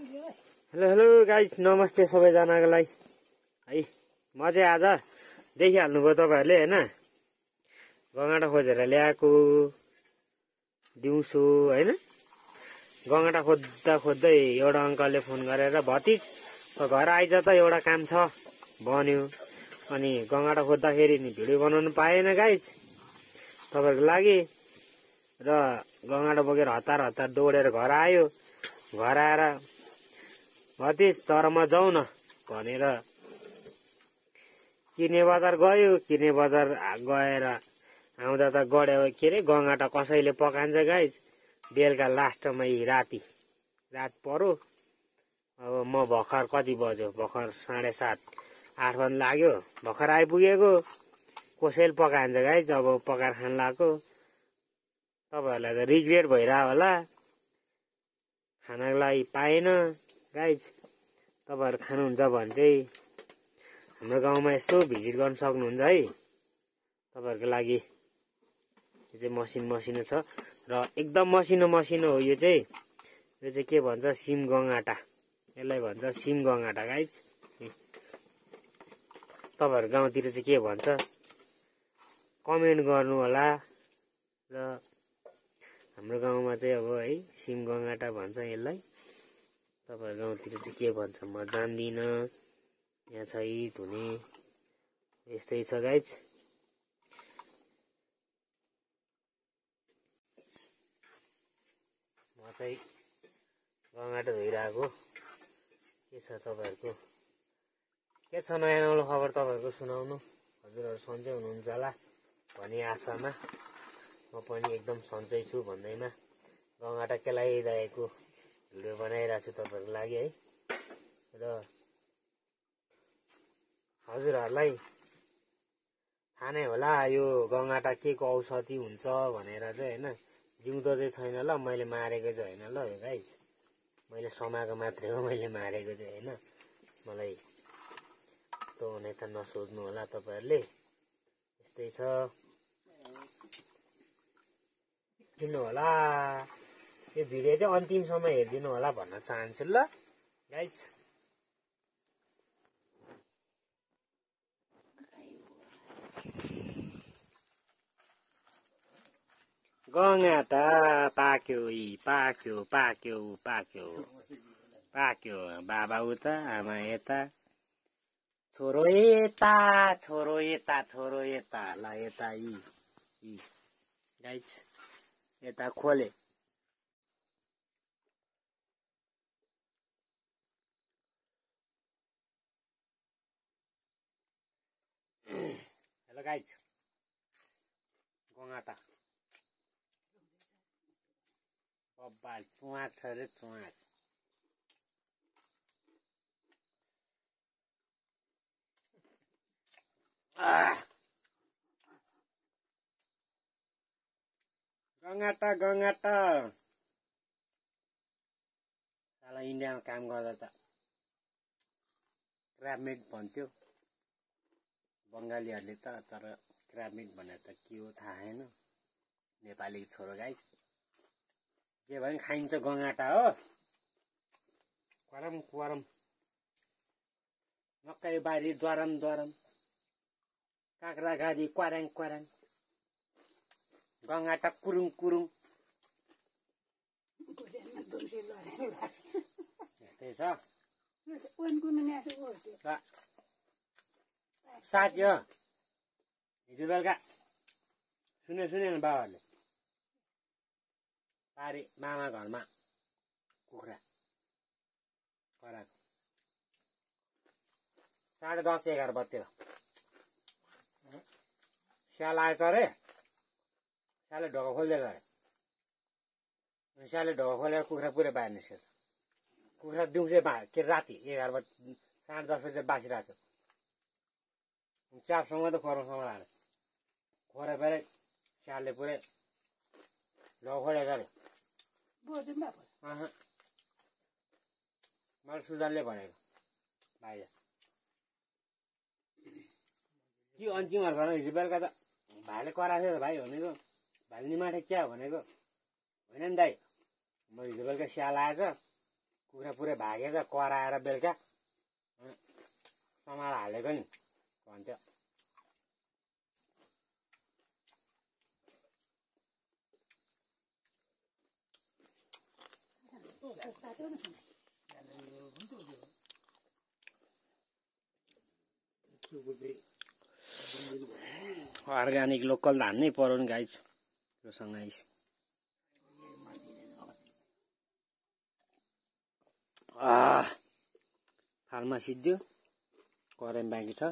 Hello hello guys, नमस्ते सबैजनाको लागि है। म चाहिँ आज देखिहाल्नुभयो तपाईँहरूले होइन, गङ्गाटा खोजेर ल्याएको दिउँसो होइन। गङ्गाटा खोज्दा खोज्दै एउटा अङ्कलले फोन गरेर भतिज घर आइज त एउटा काम छ भन्यो। अनि गङ्गाटा खोज्दाखेरि नि भिडियो बनाउनु पाएन गाइस तपाईँहरूको लागि, र गङ्गाटा बोकेर हतार हतार दौडेर घर आयो। घर आएर भतिज तरमा जाउँ न भनेर किर्ने बजार गयो। किर्ने बजार गएर आउँदा त गड्यो के अरे गङ्गाटा कसैले पकान्छ गाइस। बेलुका लास्टमा रात पर्यो। अब म भर्खर कति बज्यो, भर्खर 7:30 8 बजी लाग्यो, भर्खर आइपुगेको। कसैले पकान्छ गाइस, अब पकाएर खान लाग्यो। तपाईँहरूलाई त रिग्रेट भइरह्यो होला, खानाको लागि पाएन गाइज। तपाईँहरू खानुहुन्छ भने चाहिँ हाम्रो गाउँमा यसो भिजिट गर्न सक्नुहुन्छ है। तपाईँहरूको लागि यो चाहिँ मसिनो छ र एकदम मसिनो हो। यो चाहिँ के भन्छ, सिम गङ्गाटा, यसलाई भन्छ सिम गङ्गाटा गाइज। तपाईँहरू गाउँतिर चाहिँ के भन्छ कमेन्ट गर्नु होला। र हाम्रो गाउँमा चाहिँ अब है सिम गङ्गाटा भन्छ यसलाई। तपाईँहरू गाउँतिर चाहिँ के भन्छ म जान्दिनँ, यहाँ छ धुने यस्तै छ गाइज। म चाहिँ गङ्गाटा धोइरहेको। के छ तपाईँहरूको, के छ नयाँ नौलो खबर तपाईँहरूको सुनाउनु। हजुरहरू सन्चै हुनुहुन्छ होला भन्ने आशामा म पनि एकदम सन्चै छु भन्दैमा गङ्गाटा केलाइरहेको भिडियो बनाइरहेको छु तपाईँहरूको लागि है। र हजुरहरूलाई थाहा नै होला यो गङ्गाटा के को औषधि हुन्छ भनेर चाहिँ होइन। जिउँदो चाहिँ छैन ल, मैले मारेको चाहिँ होइन ल यो गाइस, मैले समाएको मात्रै हो, मैले मारेको चाहिँ होइन। मलाई त्यो हुने त नसोच्नु होला तपाईँहरूले। यस्तै छ, किन्नु होला। यो भिडियो चाहिँ अन्तिमसम्म हेरिदिनु होला भन्न चाहन्छु ल गाइज। गङ्गाटा पाक्यो बाबा उता आमा यता, छोरो यता ल यता यी गाइज यता खोले। हेलो गाइज, गङ्गाटा बब्बाल चुवाक छ रे चुवाक। गङ्गाटा साला इन्डियामा काम गर्दा त क्राबमेट भन्थ्यो बङ्गालीहरूले त, तर क्राबमेट भनेर त के हो थाहा छैन। नेपाली छोरो गाइस, के भने खाइन्छ गङ्गाटा हो। क्वारम मकै बारी द्वारम काँक्रा गाडी क्वाराङ गङ्गाटा कुरुङ यस्तै छ साथी हो। हिजो बेलुका सुने न बाबाहरूले पारे मामा घरमा कुखुरा कराएको 10:30 11 बजेतिर स्याल आएछ अरे। स्यालले ढोका खोलिदिएको अरे। स्यालले ढोका खोलेर कुखुरा पुरै बाहिर निस्केछ। कुखुरा दिउँसै के राति 11 बजे 10:30 बजे बाँसिरहेको छ। च्यापसँग त खोरसँग लाएर खोरे परे स्यालले पुरै ढोका खोलेको अरे। मैले सुजनले भनेको भाइले कि अन्तिमहरू भएर हिजो बेलुका त भाइले कराएको थियो त भाइ भनेको, भाइले निमाठे क्या भनेको होइन नि दाइ। म हिजो बेलुका स्याल आएछ कुखुरा पुरै भागेछ कराएर बेलुका समाल हालेको नि भन्थ्यो। अर्ग्यानिक लोकल धान नै पर्यो नि गाइस योसँग आइस। फार्मा सिद्धियो कराई बाँकी छ।